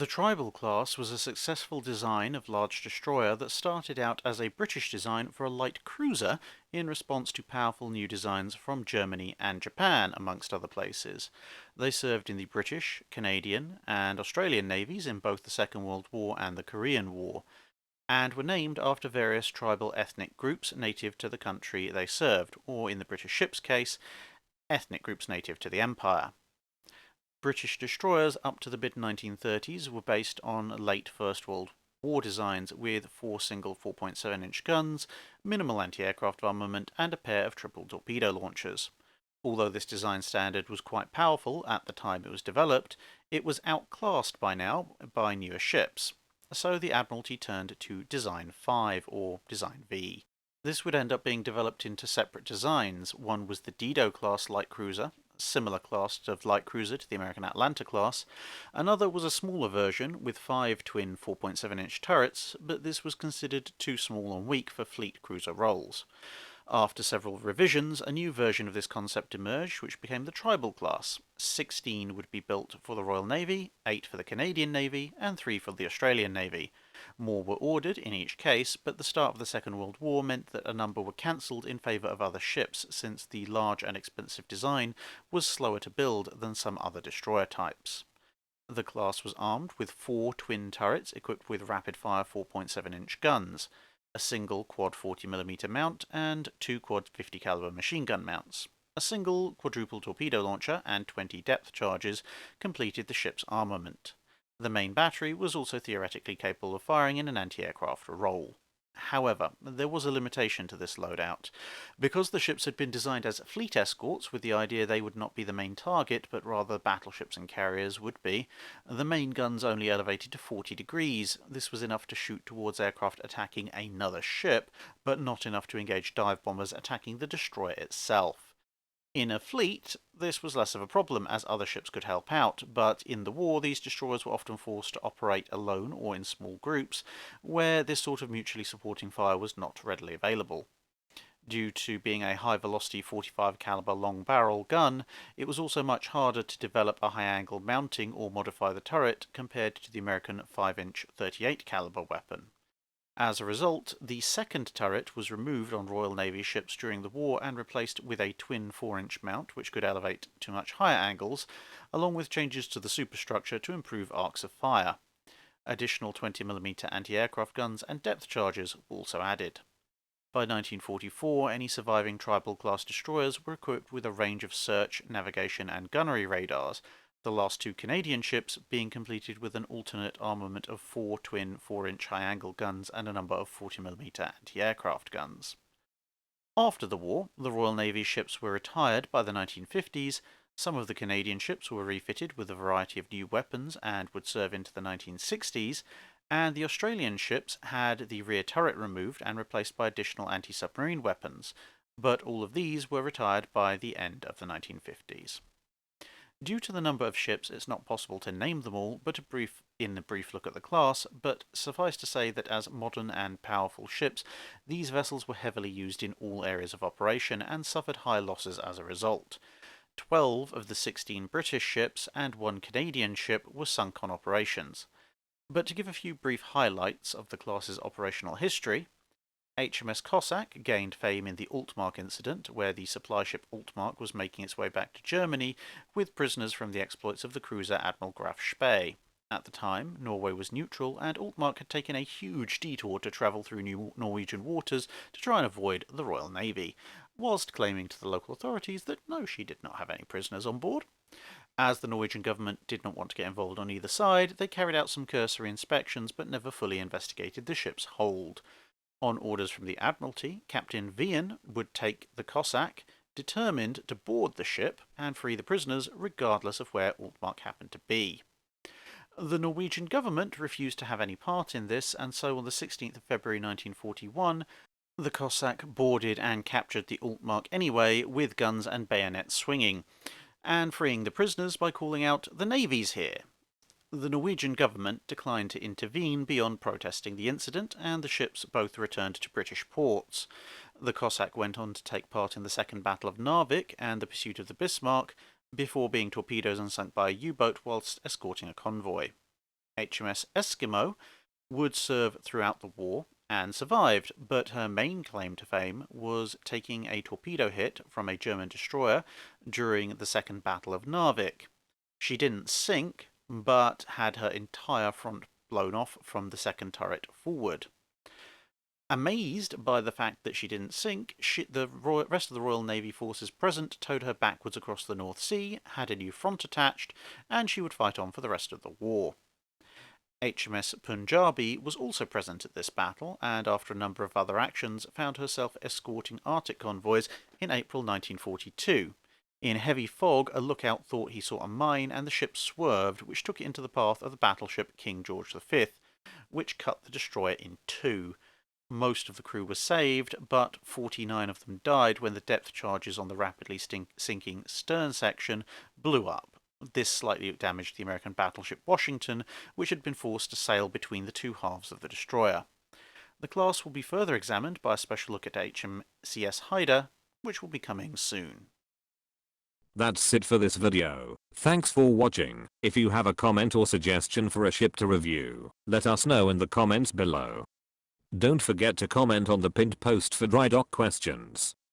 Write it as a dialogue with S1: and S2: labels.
S1: The Tribal class was a successful design of large destroyer that started out as a British design for a light cruiser in response to powerful new designs from Germany and Japan, amongst other places. They served in the British, Canadian, and Australian navies in both the Second World War and the Korean War, and were named after various tribal ethnic groups native to the country they served, or in the British ship's case, ethnic groups native to the Empire. British destroyers up to the mid-1930s were based on late First World War designs with four single 4.7-inch guns, minimal anti-aircraft armament, and a pair of triple torpedo launchers. Although this design standard was quite powerful at the time it was developed, it was outclassed by now by newer ships. So the Admiralty turned to Design 5, or Design V. This would end up being developed into separate designs. One was the Dido class light cruiser, similar class of light cruiser to the American Atlanta class. Another was a smaller version with 5 twin 4.7-inch turrets, but this was considered too small and weak for fleet cruiser roles. After several revisions, a new version of this concept emerged, which became the Tribal class. 16 would be built for the Royal Navy, 8 for the Canadian Navy, and 3 for the Australian Navy. More were ordered in each case, but the start of the Second World War meant that a number were cancelled in favour of other ships, since the large and expensive design was slower to build than some other destroyer types. The class was armed with 4 twin turrets equipped with rapid-fire 4.7-inch guns, a single quad 40mm mount, and 2 quad 50 caliber machine gun mounts. A single quadruple torpedo launcher and 20 depth charges completed the ship's armament. The main battery was also theoretically capable of firing in an anti-aircraft role. However, there was a limitation to this loadout. Because the ships had been designed as fleet escorts with the idea they would not be the main target, but rather battleships and carriers would be, the main guns only elevated to 40 degrees. This was enough to shoot towards aircraft attacking another ship, but not enough to engage dive bombers attacking the destroyer itself. In a fleet, this was less of a problem as other ships could help out, but in the war these destroyers were often forced to operate alone or in small groups, where this sort of mutually supporting fire was not readily available. Due to being a high-velocity 45 caliber long barrel gun, it was also much harder to develop a high-angle mounting or modify the turret compared to the American 5-inch 38 caliber weapon. As a result, the second turret was removed on Royal Navy ships during the war and replaced with a twin 4-inch mount which could elevate to much higher angles, along with changes to the superstructure to improve arcs of fire. Additional 20mm anti-aircraft guns and depth charges were also added. By 1944, any surviving Tribal class destroyers were equipped with a range of search, navigation and gunnery radars, the last 2 Canadian ships being completed with an alternate armament of 4 twin 4-inch high-angle guns and a number of 40mm anti-aircraft guns. After the war, the Royal Navy ships were retired by the 1950s, some of the Canadian ships were refitted with a variety of new weapons and would serve into the 1960s, and the Australian ships had the rear turret removed and replaced by additional anti-submarine weapons, but all of these were retired by the end of the 1950s. Due to the number of ships, it's not possible to name them all, but a brief look at the class, but suffice to say that as modern and powerful ships, these vessels were heavily used in all areas of operation and suffered high losses as a result. 12 of the 16 British ships and 1 Canadian ship were sunk on operations. But to give a few brief highlights of the class's operational history, HMS Cossack gained fame in the Altmark incident, where the supply ship Altmark was making its way back to Germany with prisoners from the exploits of the cruiser Admiral Graf Spee. At the time, Norway was neutral, and Altmark had taken a huge detour to travel through new Norwegian waters to try and avoid the Royal Navy, whilst claiming to the local authorities that no, she did not have any prisoners on board. As the Norwegian government did not want to get involved on either side, they carried out some cursory inspections but never fully investigated the ship's hold. On orders from the Admiralty, Captain Vian would take the Cossack, determined to board the ship and free the prisoners regardless of where Altmark happened to be. The Norwegian government refused to have any part in this, and so on the 16th of February 1941, the Cossack boarded and captured the Altmark anyway, with guns and bayonets swinging, and freeing the prisoners by calling out, "The Navy's here!" The Norwegian government declined to intervene beyond protesting the incident, and the ships both returned to British ports. The Cossack went on to take part in the Second Battle of Narvik and the pursuit of the Bismarck, before being torpedoed and sunk by a U-boat whilst escorting a convoy. HMS Eskimo, would serve throughout the war and survived, but her main claim to fame was taking a torpedo hit from a German destroyer during the Second Battle of Narvik. She didn't sink, but had her entire front blown off from the second turret forward. Amazed by the fact that she didn't sink, the rest of the Royal Navy forces present towed her backwards across the North Sea, had a new front attached, and she would fight on for the rest of the war. HMS Punjabi was also present at this battle, and after a number of other actions, found herself escorting Arctic convoys in April 1942. In heavy fog, a lookout thought he saw a mine, and the ship swerved, which took it into the path of the battleship King George V, which cut the destroyer in two. Most of the crew were saved, but 49 of them died when the depth charges on the rapidly sinking stern section blew up. This slightly damaged the American battleship Washington, which had been forced to sail between the two halves of the destroyer. The class will be further examined by a special look at HMCS Hyder, which will be coming soon.
S2: That's it for this video. Thanks for watching. If you have a comment or suggestion for a ship to review, let us know in the comments below. Don't forget to comment on the pinned post for dry dock questions.